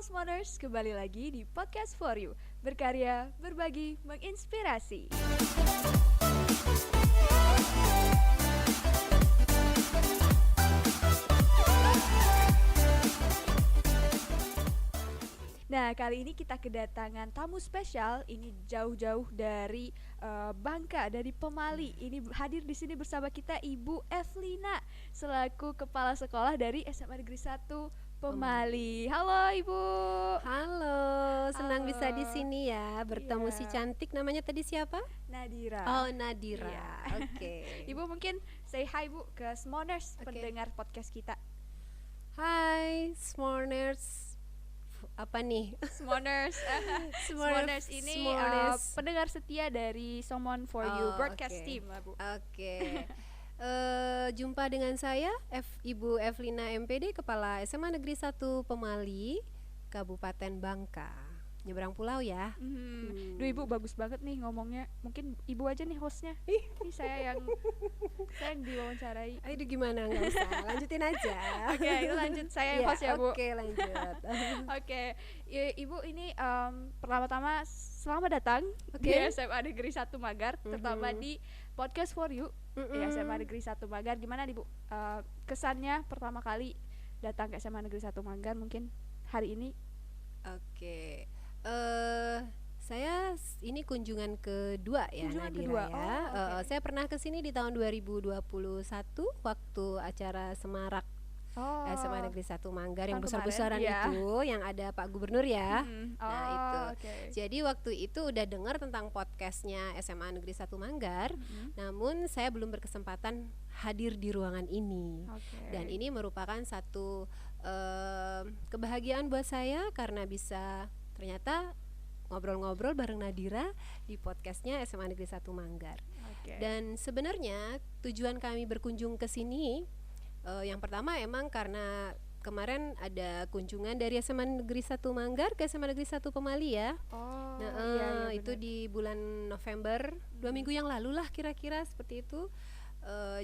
Halo Smoners, kembali lagi di Podcast For You. Berkarya, berbagi, menginspirasi. Nah, kali ini kita kedatangan tamu spesial. Ini jauh-jauh dari Bangka, dari Pemali. Ini hadir di sini bersama kita Ibu Evelina selaku kepala sekolah dari SMA Negeri 1 Pemali. Halo Ibu. Halo, senang bisa di sini ya. Bertemu Iya. si cantik, namanya tadi siapa? Nadira. Oh, Nadira. Iya. Oke. Ibu mungkin say hi Bu ke Smoners, Oke. pendengar podcast kita. Hai, Smoners. Apa nih? Smoners. Smoners ini Smoners. pendengar setia dari Someone For You Oh, broadcast oke. team lah Bu. Oke. Jumpa dengan saya, Ibu Evelina MPD, Kepala SMA Negeri 1 Pemali, Kabupaten Bangka. Nyebrang pulau ya. Duh Ibu bagus banget nih ngomongnya. Mungkin Ibu aja nih hostnya. Ini saya yang diwawancarai. Aduh, gimana, nggak usah, lanjutin aja. Oke, itu lanjut saya yang Iya, host ya Bu. Oke, lanjut. Oke, Ibu ini pertama-tama selamat datang Oke. di SMA Negeri 1 Magar, terutama di Podcast For You di SMA Negeri 1 Magar. Gimana nih Bu, kesannya pertama kali datang ke SMA Negeri 1 Magar mungkin hari ini? Oke, saya ini kunjungan kedua ya, Kunjungan Nadira kedua, ya. oh, oke. Saya pernah kesini di tahun 2021 waktu acara Semarak Oh, SMA Negeri 1 Manggar yang tahun besar-besaran kemarin, iya. itu, yang ada Pak Gubernur ya. Nah itu, oke. jadi waktu itu udah dengar tentang podcastnya SMA Negeri 1 Manggar, namun saya belum berkesempatan hadir di ruangan ini. Oke. Dan ini merupakan satu kebahagiaan buat saya karena bisa ternyata ngobrol-ngobrol bareng Nadira di podcastnya SMA Negeri 1 Manggar. Oke. Dan sebenarnya tujuan kami berkunjung ke sini, yang pertama emang karena kemarin ada kunjungan dari SMA Negeri 1 Manggar ke SMA Negeri 1 Pemali ya. Oh, Nah, iya, itu benar. di bulan November, 2 minggu yang lalu lah kira-kira seperti itu.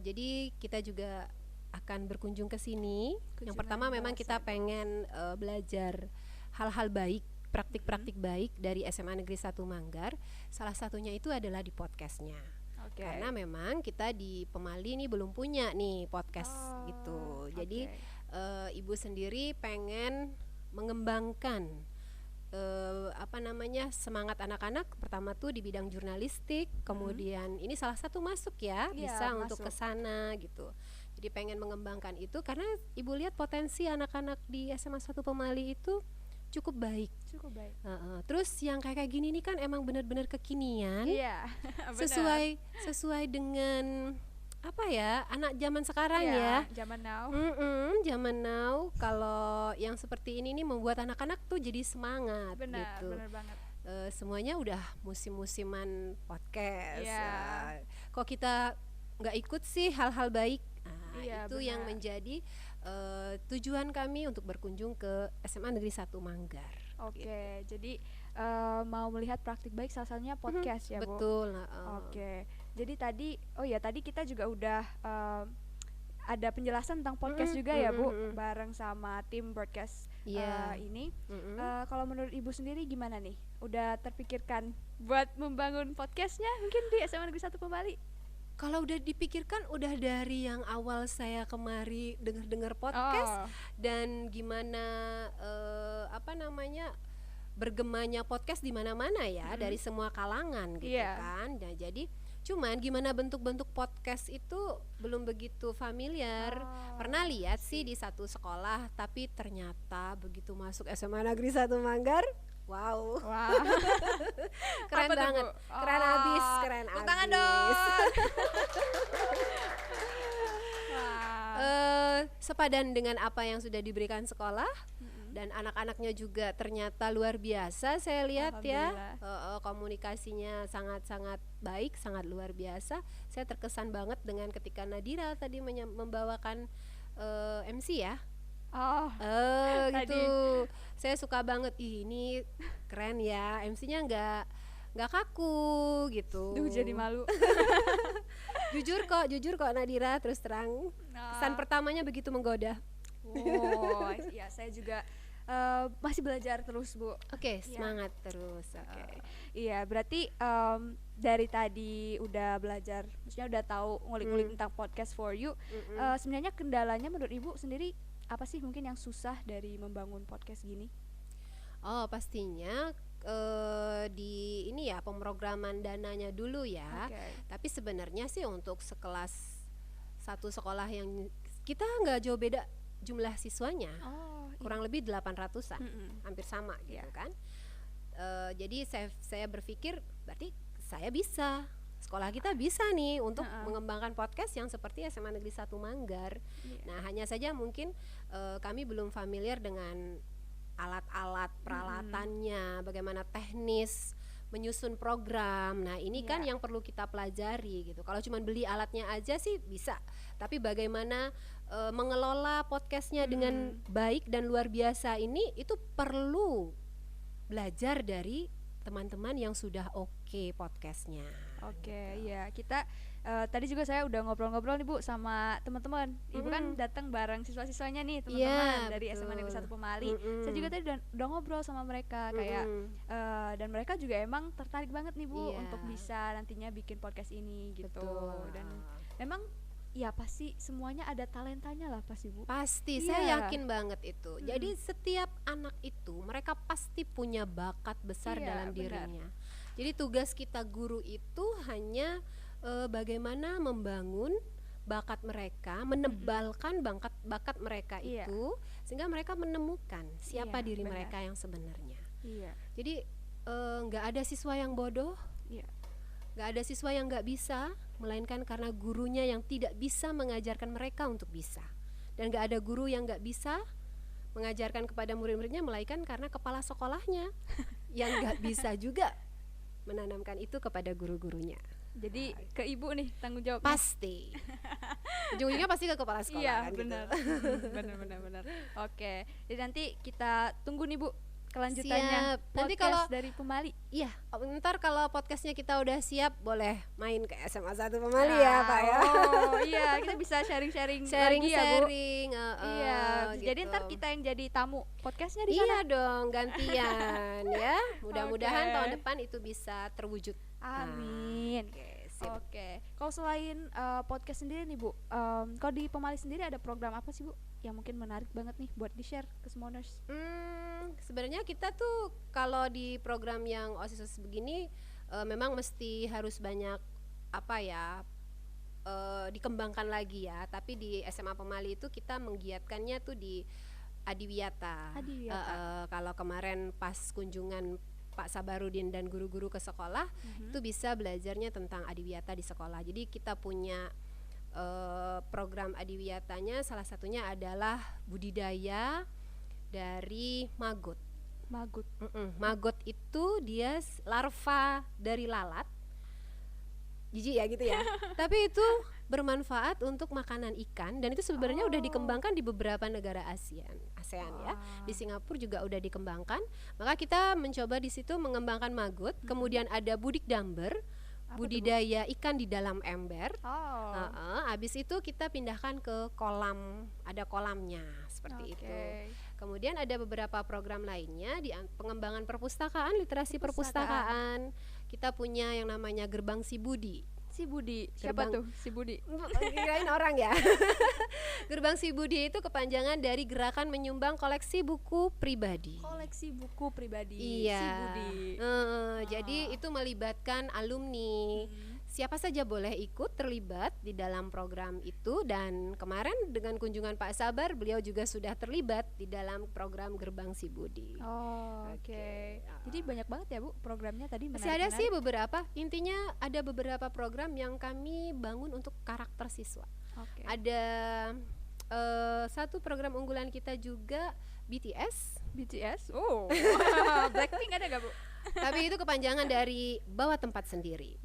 Jadi kita juga akan berkunjung ke sini. Yang Kunjungan pertama memang kita bahasa. pengen belajar hal-hal baik, praktik-praktik baik dari SMA Negeri 1 Manggar. Salah satunya itu adalah di podcastnya. Oke. Karena memang kita di Pemali ini belum punya nih podcast Oh, gitu. Jadi oke. Ibu sendiri pengen mengembangkan semangat anak-anak. Pertama tuh di bidang jurnalistik, kemudian ini salah satu masuk ya, Iya, bisa untuk masuk. ke sana gitu. Jadi pengen mengembangkan itu karena Ibu lihat potensi anak-anak di SMA 1 Pemali itu cukup baik. Cukup baik. Terus yang kayak gini nih kan emang benar-benar kekinian, Iya. benar. sesuai dengan apa ya, anak zaman sekarang ya. Iya, zaman now. Zaman now, kalau yang seperti ini nih membuat anak-anak tuh jadi semangat Benar, gitu. benar banget. Semuanya udah musim-musiman podcast. Iya. Kok kita nggak ikut sih hal-hal baik? Iya, Itu yang benar. menjadi tujuan kami untuk berkunjung ke SMA Negeri 1 Manggar. Oke, jadi mau melihat praktik baik salah satunya podcast ya Bu. Betul. Oke, jadi tadi kita juga udah ada penjelasan tentang podcast juga ya Bu, bareng sama tim broadcast Iya. ini. Kalau menurut Ibu sendiri gimana nih? Udah terpikirkan buat membangun podcastnya mungkin di SMA Negeri 1 Pemali? Kalau udah dipikirkan, udah dari yang awal saya kemari dengar podcast dan gimana bergemanya podcast di mana-mana ya, dari semua kalangan gitu Iya. kan. Nah, jadi cuman gimana bentuk-bentuk podcast itu belum begitu familiar. Pernah lihat sih di satu sekolah, tapi ternyata begitu masuk SMA Negeri 1 Manggar, wow. Wah. Keren Apa tuh, banget. Bu? Keren abis, keren Tepuk abis. tangan dong. Wah. Sepadan dengan apa yang sudah diberikan sekolah, dan anak-anaknya juga ternyata luar biasa saya lihat ya. Komunikasinya sangat-sangat baik, sangat luar biasa. Saya terkesan banget dengan ketika Nadira tadi membawakan MC ya. Tadi. Gitu. Saya suka banget. Ih, ini keren ya. MC-nya nggak kaku gitu. Duh, jadi malu. Jujur kok Nadira, terus terang. Kesan pertamanya begitu menggoda. Oh, ya saya juga masih belajar terus, Bu. Oke, semangat terus. Iya, berarti dari tadi udah belajar, maksudnya udah tahu ngulik-ngulik tentang podcast for you. Sebenarnya kendalanya menurut Ibu sendiri apa sih mungkin yang susah dari membangun podcast gini? Oh, pastinya di ini ya pemrograman dananya dulu ya. Tapi sebenarnya sih untuk sekelas satu sekolah yang kita nggak jauh beda jumlah siswanya, kurang lebih 800-an, hampir sama gitu kan. Jadi saya berpikir berarti saya bisa, sekolah kita bisa nih untuk mengembangkan podcast yang seperti SMA Negeri 1 Manggar. Nah, hanya saja mungkin kami belum familiar dengan alat-alat peralatannya, bagaimana teknis menyusun program. Nah, ini kan yang perlu kita pelajari gitu. Kalau cuma beli alatnya aja sih bisa, tapi bagaimana mengelola podcastnya dengan baik dan luar biasa ini itu perlu belajar dari teman-teman yang sudah oke podcastnya. Ya kita tadi juga saya udah ngobrol-ngobrol nih Bu sama teman-teman. Ibu kan datang bareng siswa-siswanya nih teman-teman dari SMA Negeri 1 Pemali. Saya juga tadi udah ngobrol sama mereka kayak dan mereka juga emang tertarik banget nih Bu untuk bisa nantinya bikin podcast ini gitu. Dan memang ya pasti semuanya ada talentanya lah pasti Bu. Pasti, saya yakin banget itu. Jadi setiap anak itu mereka pasti punya bakat besar dalam dirinya. Jadi tugas kita guru itu hanya bagaimana membangun bakat mereka, menebalkan bakat mereka itu sehingga mereka menemukan siapa diri mereka yang sebenarnya. Jadi nggak ada siswa yang bodoh, nggak ada siswa yang nggak bisa, melainkan karena gurunya yang tidak bisa mengajarkan mereka untuk bisa. Dan nggak ada guru yang nggak bisa mengajarkan kepada murid-muridnya, melainkan karena kepala sekolahnya yang nggak bisa juga menanamkan itu kepada guru-gurunya. Jadi ke Ibu nih tanggung jawab. Pasti. Ujung-ujungnya pasti ke kepala sekolah kan. Benar. Benar. Oke. Jadi nanti kita tunggu nih Bu kelanjutannya. Nanti kalau dari Pemali. Iya, ntar kalau podcastnya kita udah siap boleh main ke SMA 1 Pemali ya Pak ya. Oh iya, kita bisa sharing lagi ya Bu. Iya, gitu. jadi ntar kita yang jadi tamu podcastnya di sana. Iya dong, gantian ya. Mudah-mudahan tahun depan itu bisa terwujud. Amin. Oke. Kalau selain podcast sendiri nih Bu, kalau di Pemali sendiri ada program apa sih Bu yang mungkin menarik banget nih buat di-share ke Semoners? Sebenarnya kita tuh kalau di program yang OSIS begini memang mesti harus banyak dikembangkan lagi ya. Tapi di SMA Pemali itu kita menggiatkannya tuh di Adiwiyata. Kalau kemarin pas kunjungan Pak Sabarudin dan guru-guru ke sekolah itu bisa belajarnya tentang Adiwiyata di sekolah. Jadi kita punya program Adiwiyatanya salah satunya adalah budidaya dari maggot. Maggot itu dia larva dari lalat. Jijik ya gitu ya. Tapi itu bermanfaat untuk makanan ikan dan itu sebenarnya udah dikembangkan di beberapa negara ASEAN ya. Di Singapura juga udah dikembangkan. Maka kita mencoba di situ mengembangkan maggot. Kemudian ada budik damber, budidaya ikan di dalam ember. Habis itu kita pindahkan ke kolam, ada kolamnya seperti itu. Kemudian ada beberapa program lainnya di pengembangan perpustakaan, literasi perpustakaan. Kita punya yang namanya Gerbang Si Budi. Siapa tuh Si Budi? Kirain orang ya. Gerbang Si Budi itu kepanjangan dari Gerakan Menyumbang Koleksi Buku Pribadi. Iya. Si Budi. Jadi itu melibatkan alumni. Siapa saja boleh ikut terlibat di dalam program itu dan kemarin dengan kunjungan Pak Sabar beliau juga sudah terlibat di dalam program Gerbang Si Budi. Oke. Jadi banyak banget ya Bu programnya tadi. Masih ada sih beberapa. Intinya ada beberapa program yang kami bangun untuk karakter siswa. Ada satu program unggulan kita juga BTS. Blackpink ada gak Bu? Tapi itu kepanjangan dari bawa tempat sendiri.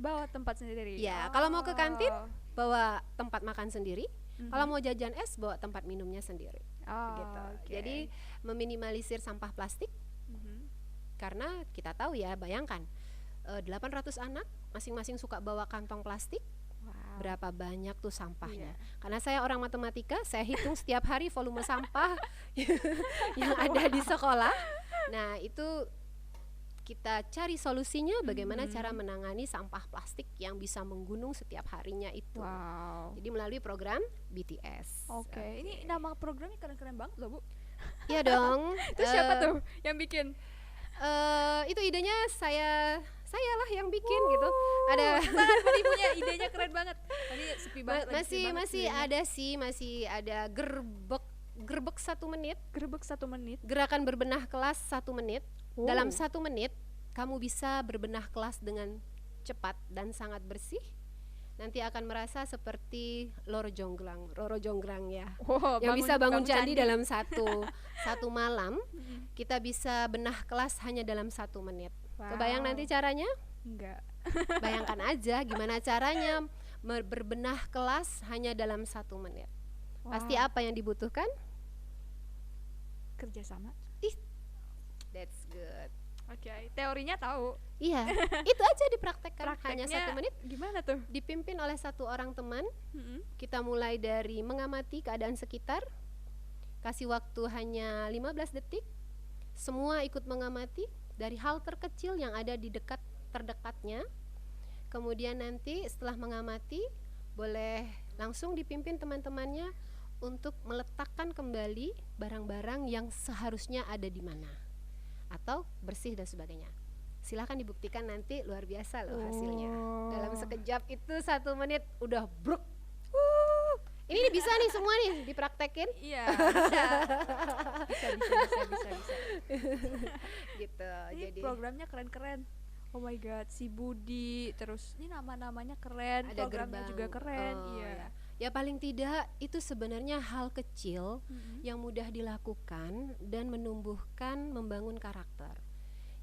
Ya, kalau mau ke kantin bawa tempat makan sendiri. Kalau mau jajan es bawa tempat minumnya sendiri. Gitu. Jadi meminimalisir sampah plastik. Karena kita tahu ya, bayangkan 800 anak masing-masing suka bawa kantong plastik. berapa banyak tuh sampahnya. Karena saya orang matematika, saya hitung setiap hari volume sampah yang ada di sekolah. Nah, itu kita cari solusinya bagaimana cara menangani sampah plastik yang bisa menggunung setiap harinya itu. Jadi melalui program BTS. Oke. Ini nama programnya keren-keren banget loh, Bu. Iya dong. Itu siapa tuh yang bikin? Itu idenya saya lah yang bikin gitu. Ada ibunya, idenya keren banget. Tadi sepi banget. Masih ada gerbek 1 menit. Gerbek 1 menit. Gerakan berbenah kelas 1 menit. Dalam 1 menit kamu bisa berbenah kelas dengan cepat dan sangat bersih. Nanti akan merasa seperti Roro Jonggrang ya. Yang bisa bangun candi dalam satu malam. Kita bisa benah kelas hanya dalam 1 menit. Kebayang nanti caranya? Enggak. Bayangkan aja gimana caranya berbenah kelas hanya dalam 1 menit. Pasti apa yang dibutuhkan? Kerjasama. That's good. Oke, teorinya tahu. Iya, itu aja dipraktekkan. Hanya 1 menit. Gimana tuh? Dipimpin oleh 1 orang teman. Kita mulai dari mengamati keadaan sekitar. Kasih waktu hanya 15 detik. Semua ikut mengamati dari hal terkecil yang ada di terdekatnya. Kemudian nanti setelah mengamati, boleh langsung dipimpin teman-temannya untuk meletakkan kembali barang-barang yang seharusnya ada di mana, atau bersih dan sebagainya. Silahkan dibuktikan, nanti luar biasa loh hasilnya. Dalam sekejap itu 1 menit udah bruk. Ini bisa nih semua nih dipraktekin. Iya, bisa. Gitu. Ini Jadi programnya keren-keren. Oh my god, si Budi, terus ini nama-namanya keren, ada programnya juga keren. Iya. Ya paling tidak itu sebenarnya hal kecil yang mudah dilakukan dan membangun karakter.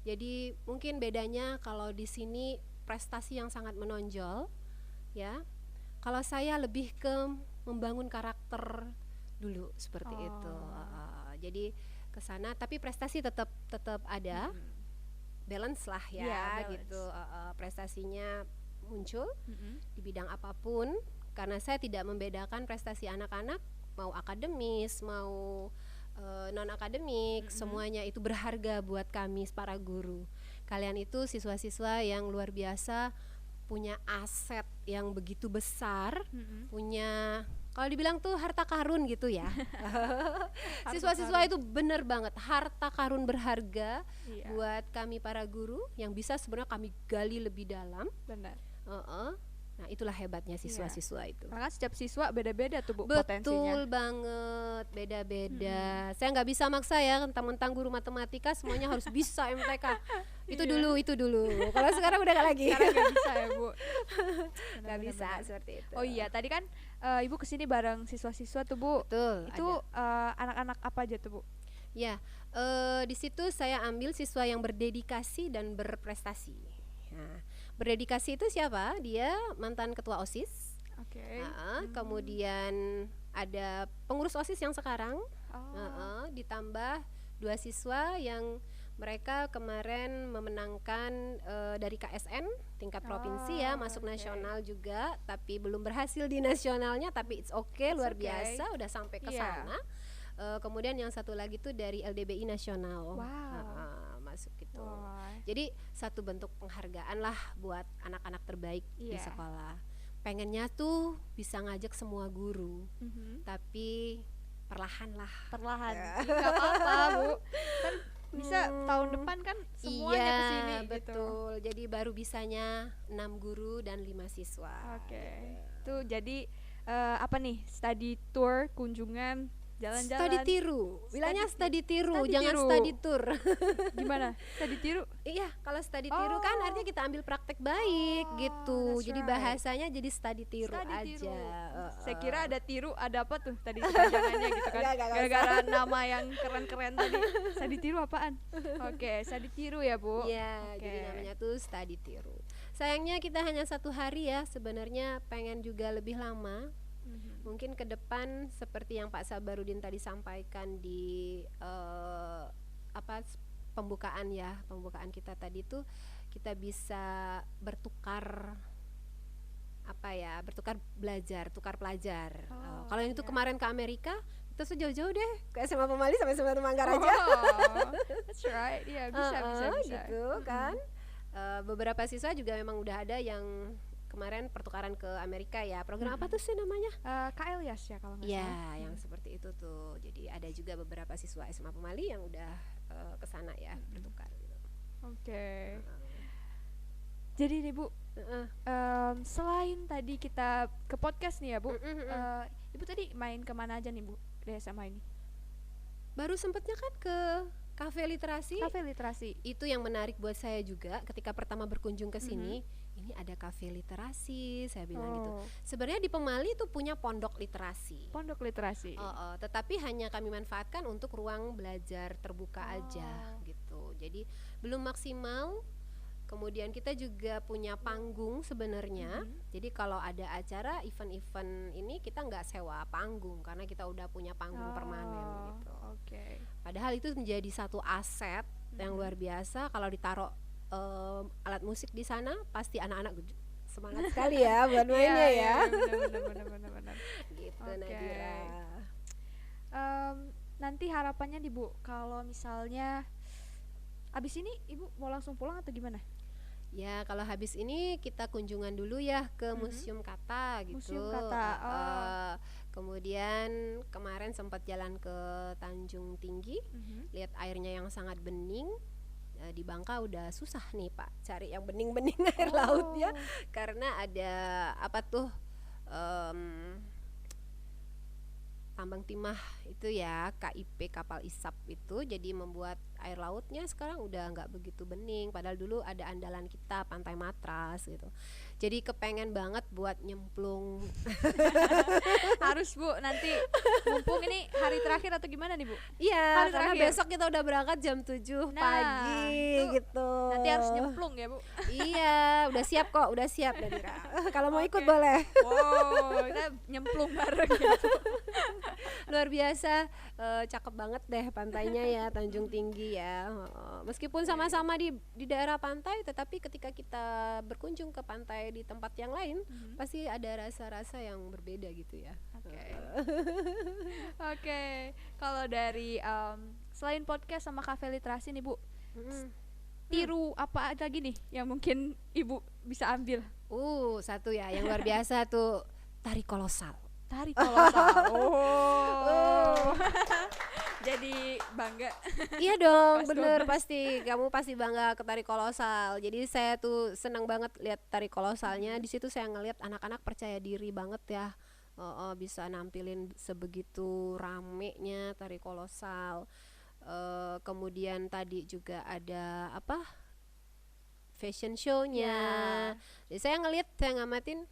Jadi mungkin bedanya kalau di sini prestasi yang sangat menonjol, ya. Kalau saya lebih ke membangun karakter dulu seperti itu. Jadi ke sana, tapi prestasi tetap ada. Balance lah ya, balance. Gitu. Prestasinya muncul di bidang apapun. Karena saya tidak membedakan prestasi anak-anak, mau akademis, mau non-akademik, semuanya itu berharga buat kami para guru. Kalian itu siswa-siswa yang luar biasa, punya aset yang begitu besar, punya, kalau dibilang tuh harta karun gitu ya. Siswa-siswa itu benar banget harta karun berharga buat kami para guru yang bisa sebenarnya kami gali lebih dalam. Benar. Nah itulah hebatnya siswa-siswa itu. Karena setiap siswa beda-beda tuh Bu potensinya. Betul banget, beda-beda. Saya nggak bisa maksa ya, mentang-mentang guru matematika semuanya harus bisa MTK. Itu dulu. Kalau sekarang udah nggak lagi. Sekarang nggak bisa ya Bu. Nggak bisa seperti itu. Oh iya, tadi kan Ibu kesini bareng siswa-siswa tuh Bu. Betul. Itu anak-anak apa aja tuh Bu? Ya, di situ saya ambil siswa yang berdedikasi dan berprestasi. Nah, berdedikasi itu siapa? Dia mantan ketua OSIS. Kemudian ada pengurus OSIS yang sekarang. Ditambah 2 siswa yang mereka kemarin memenangkan dari KSN tingkat provinsi ya, masuk nasional juga, tapi belum berhasil di nasionalnya, tapi it's okay, luar biasa udah sampai ke sana. Kemudian yang satu lagi tuh dari LDBI nasional. Masuk gitu. Jadi satu bentuk penghargaan lah buat anak-anak terbaik di sekolah. Pengennya tuh bisa ngajak semua guru, tapi perlahan. Nggak apa-apa Bu, kan bisa tahun depan kan semuanya kesini. Betul gitu. Jadi baru bisanya 6 guru dan 5 siswa. Tuh jadi apa nih, study tour, kunjungan, jalan-jalan. Study tiru, bilangnya study tiru, jangan study tour. Gimana? Study tiru? Iya, kalau study tiru kan artinya kita ambil praktek baik gitu. Jadi bahasanya jadi study tiru aja. Saya kira ada tiru, ada apa tuh tadi jangannya gitu kan? Gara-gara nama yang keren-keren tadi. Study tiru apaan? Study tiru ya Bu. Iya, jadi namanya tuh study tiru. Sayangnya kita hanya 1 hari ya. Sebenarnya pengen juga lebih lama. Mungkin ke depan seperti yang Pak Sabarudin tadi sampaikan di pembukaan kita tadi tuh, kita bisa bertukar apa ya, bertukar belajar, tukar pelajar. Oh, Kalau yang itu iya. kemarin ke Amerika, kita jauh-jauh deh ke SMA Pemali sampai SMA Manggar aja. Oh, that's right. Iya, bisa Gitu kan. Beberapa siswa juga memang udah ada yang kemarin pertukaran ke Amerika ya. Program apa tuh sih namanya? KL ya kalau nggak Ya, salah. yang seperti itu tuh. Jadi ada juga beberapa siswa SMA Pemali yang udah ke sana ya, bertukar gitu. Oke. Jadi nih Bu, Heeh. selain tadi kita ke podcast nih ya Bu, Mm-mm. Ibu tadi main kemana aja nih Bu di SMA ini? Baru sempetnya kan ke kafe literasi. Kafe literasi. Itu yang menarik buat saya juga ketika pertama berkunjung ke sini. Ini ada kafe literasi, saya bilang gitu. Oh, Sebenarnya di Pemali tuh punya pondok literasi. pondok literasi. Tetapi hanya kami manfaatkan untuk ruang belajar terbuka aja gitu. Jadi belum maksimal. Kemudian kita juga punya panggung sebenarnya. Jadi kalau ada acara event-event ini kita nggak sewa panggung karena kita udah punya panggung permanen gitu. Oke. Padahal itu menjadi satu aset yang luar biasa. Kalau ditaruh alat musik di sana pasti anak-anak semangat sekali ya buat mainnya ya. Benar. Gitu Oke. Nadira. Nanti harapannya nih Bu, kalau misalnya abis ini Ibu mau langsung pulang atau gimana? Ya kalau habis ini kita kunjungan dulu ya ke Museum Kata gitu. Museum Kata, Kemudian kemarin sempat jalan ke Tanjung Tinggi, lihat airnya yang sangat bening. Di Bangka udah susah nih Pak cari yang bening-bening air laut ya, karena ada apa tuh tambang timah itu ya, KIP kapal isap itu, jadi membuat air lautnya sekarang udah nggak begitu bening. Padahal dulu ada andalan kita Pantai Matras gitu. Jadi kepengen banget buat nyemplung. Harus Bu, nanti mumpung ini hari terakhir atau gimana nih Bu? Iya, Hari karena terakhir. besok kita udah berangkat jam 7 Nah, pagi itu gitu. Nanti harus nyemplung ya Bu. Iya, udah siap kok, udah siap Nadira. Kalau mau ikut Oke. boleh. Wow, kita nyemplung bareng gitu. Luar biasa, cakep banget deh pantainya ya, Tanjung Tinggi ya. Meskipun sama-sama di daerah pantai, tetapi ketika kita berkunjung ke pantai di tempat yang lain, pasti ada rasa-rasa yang berbeda gitu ya. Oke. Kalau dari selain podcast sama kafe literasi nih Bu, tiru apa lagi nih yang mungkin Ibu bisa ambil? Satu ya yang luar biasa tuh, tari kolosal. Tari kolosal. Oh. Jadi bangga. Iya dong, Pas bener double. pasti. Kamu pasti bangga ke tari kolosal. Jadi saya tuh senang banget lihat tari kolosalnya. Di situ saya ngelihat anak-anak percaya diri banget ya. Bisa nampilin sebegitu ramenya tari kolosal. Kemudian tadi juga ada apa? Fashion show-nya. Jadi saya ngelihat, saya ngamatin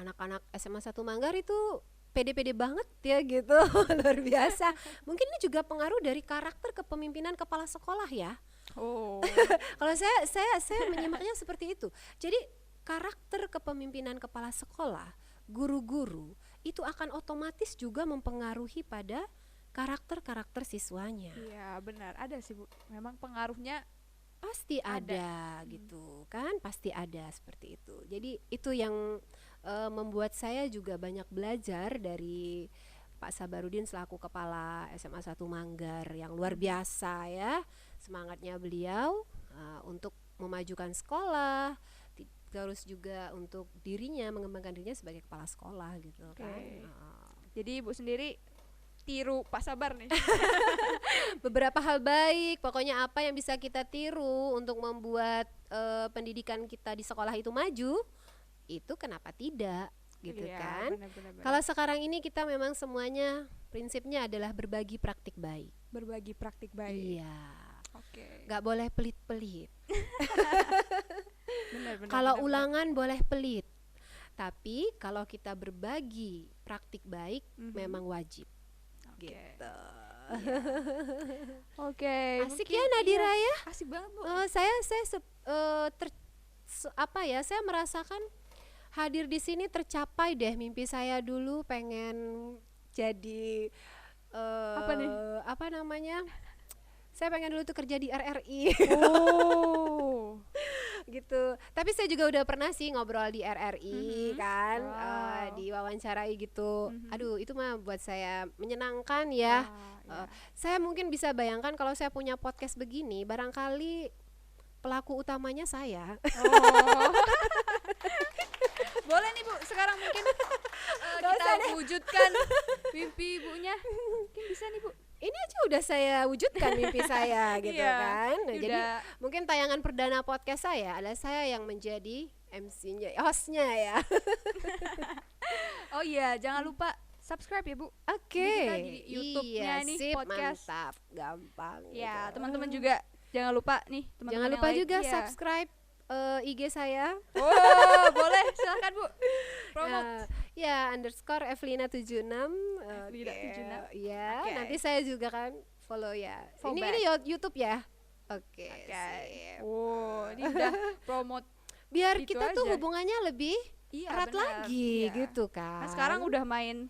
anak-anak SMA 1 Manggar itu pede-pede banget ya gitu. Luar biasa. Mungkin ini juga pengaruh dari karakter kepemimpinan kepala sekolah ya. Oh. Kalau saya menyimaknya seperti itu. Jadi karakter kepemimpinan kepala sekolah, guru-guru itu akan otomatis juga mempengaruhi pada karakter siswanya. Iya, benar. Ada sih Bu. Memang pengaruhnya Pasti ada gitu kan, pasti ada seperti itu. Jadi itu yang membuat saya juga banyak belajar dari Pak Sabarudin selaku kepala SMA 1 Manggar yang luar biasa ya, semangatnya beliau untuk memajukan sekolah, terus juga untuk dirinya, mengembangkan dirinya sebagai kepala sekolah gitu kan. Jadi Ibu sendiri tiru Pak Sabar nih. Beberapa hal baik, pokoknya apa yang bisa kita tiru untuk membuat pendidikan kita di sekolah itu maju, itu kenapa tidak gitu Iya, kan. benar. Kalau sekarang ini kita memang semuanya prinsipnya adalah berbagi praktik baik. Berbagi praktik baik. Iya, Oke. nggak boleh pelit-pelit. Benar. Kalau ulangan boleh pelit, tapi kalau kita berbagi praktik baik memang wajib. Oke. Gitu. Oke. Asik mungkin ya Nadira iya, ya. Asik banget Bu. Saya merasakan hadir di sini tercapai deh mimpi saya dulu, pengen jadi Apa nih? apa namanya? Saya pengen dulu tuh kerja di RRI. Oh. gitu. Tapi saya juga udah pernah sih ngobrol di RRI kan, diwawancarai gitu. Aduh, itu mah buat saya menyenangkan ya. Saya mungkin bisa bayangkan kalau saya punya podcast begini, barangkali pelaku utamanya saya. Boleh nih Bu, sekarang mungkin kita wujudkan mimpi Ibunya. Mungkin bisa nih Bu. Ini aja udah saya wujudkan mimpi saya gitu kan. Nah, jadi mungkin tayangan perdana podcast saya adalah saya yang menjadi MC-nya, hostnya ya. Oh iya, jangan lupa subscribe ya Bu. Oke. Di YouTube-nya nih sip, podcast. Mantap, gampang. Ya, gitu. teman-teman juga jangan lupa nih teman-teman. Jangan lupa juga ya. subscribe IG saya. Oh, boleh, silakan Bu. Promote. Ya, _Evelina76. Evelina76. Ya, nanti saya juga kan follow ya. Ini YouTube ya. Oke. Oh, ini udah promote. Biar gitu kita tuh aja. hubungannya lebih erat lagi gitu kan. Nah, sekarang udah main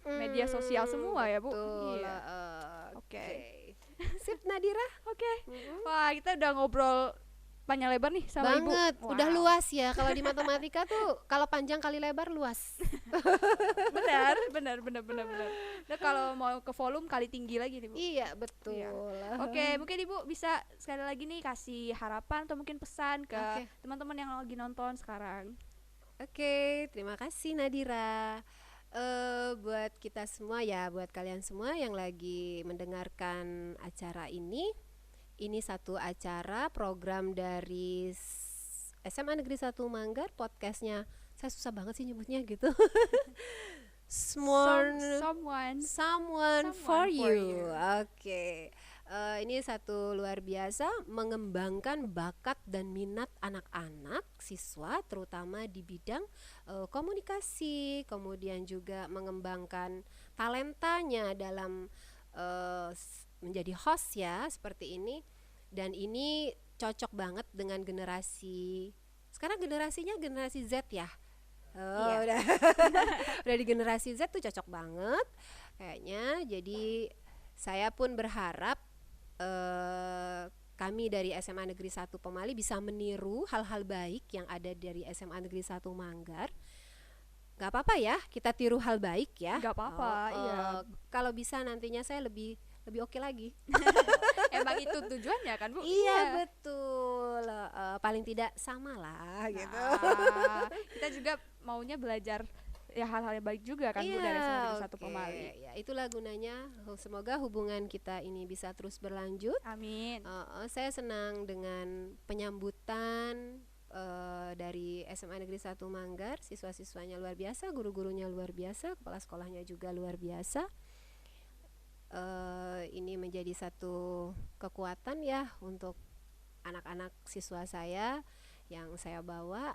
media sosial semua ya Bu. Iya. Oke. Sip Nadira. Oke. Wah, kita udah ngobrol panjang lebar nih sama Ibu. Banget, udah luas ya. Kalau di matematika tuh kalau panjang kali lebar luas. benar. Nah, kalau mau ke volume kali tinggi lagi nih Bu. Iya, betul. Iya. Oke, mungkin Ibu bisa sekali lagi nih kasih harapan atau mungkin pesan ke teman-teman yang lagi nonton sekarang. Oke, terima kasih Nadira. Buat kita semua ya, buat kalian semua yang lagi mendengarkan acara ini satu acara program dari SMA Negeri 1 Manggar. Podcastnya saya susah banget sih nyebutnya gitu. Someone for you. Oke. Ini satu luar biasa mengembangkan bakat dan minat anak-anak siswa, terutama di bidang komunikasi, kemudian juga mengembangkan talentanya dalam menjadi host ya, seperti ini. Dan ini cocok banget dengan generasi sekarang, generasinya generasi Z ya. Udah udah di generasi Z tuh cocok banget kayaknya. Jadi saya pun berharap kami dari SMA Negeri 1 Pemali bisa meniru hal-hal baik yang ada dari SMA Negeri 1 Manggar. Gak apa-apa ya, kita tiru hal baik ya. Gak apa-apa, iya. Kalau bisa nantinya saya lebih oke lagi. Emang itu tujuannya kan Bu? Iya betul. Paling tidak sama lah gitu. Kita juga maunya belajar ya hal-hal yang baik juga kan Bu dari SMA Negeri 1 Pemali. Ya, itulah gunanya. Semoga hubungan kita ini bisa terus berlanjut. Amin. Saya senang dengan penyambutan dari SMA Negeri 1 Manggar. Siswa-siswanya luar biasa, guru-gurunya luar biasa, kepala sekolahnya juga luar biasa. Ini menjadi satu kekuatan ya untuk anak-anak siswa saya yang saya bawa.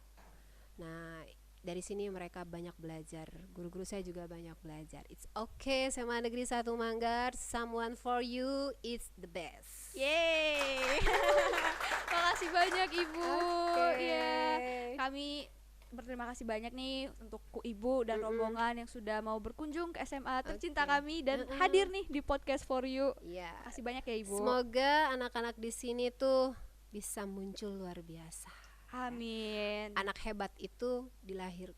Nah, dari sini mereka banyak belajar, guru-guru saya juga banyak belajar. It's okay, SMA Negeri 1 Manggar, someone for you, it's the best. Yeay. Makasih banyak Ibu. Kami berterima kasih banyak nih untuk Ibu dan rombongan yang sudah mau berkunjung ke SMA tercinta kami dan hadir nih di podcast for you. Makasih banyak ya Ibu. Semoga anak-anak di sini tuh bisa muncul luar biasa. Amin. Anak hebat itu dilahir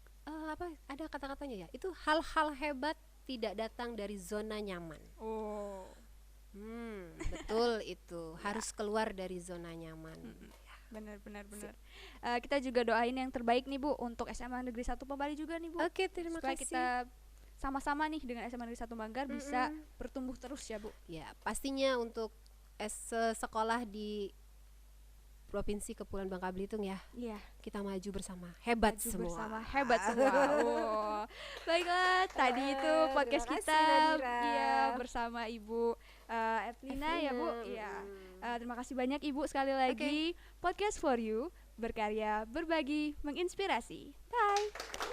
ada kata-katanya ya, itu hal-hal hebat tidak datang dari zona nyaman. Betul itu. Harus keluar dari zona nyaman. Benar. Kita juga doain yang terbaik nih Bu untuk SMA Negeri 1 Pemali juga nih Bu. Oke, terima supaya kasih. Kita sama-sama nih dengan SMA Negeri 1 Manggar bisa bertumbuh terus ya Bu. Ya, pastinya untuk sekolah di Provinsi Kepulauan Bangka Belitung ya. Iya. Kita maju bersama. Hebat semua. Baiklah, tadi itu podcast kita bersama Ibu Evelina ya Bu. Terima kasih banyak Ibu sekali lagi. Podcast for you, berkarya, berbagi, menginspirasi. Bye.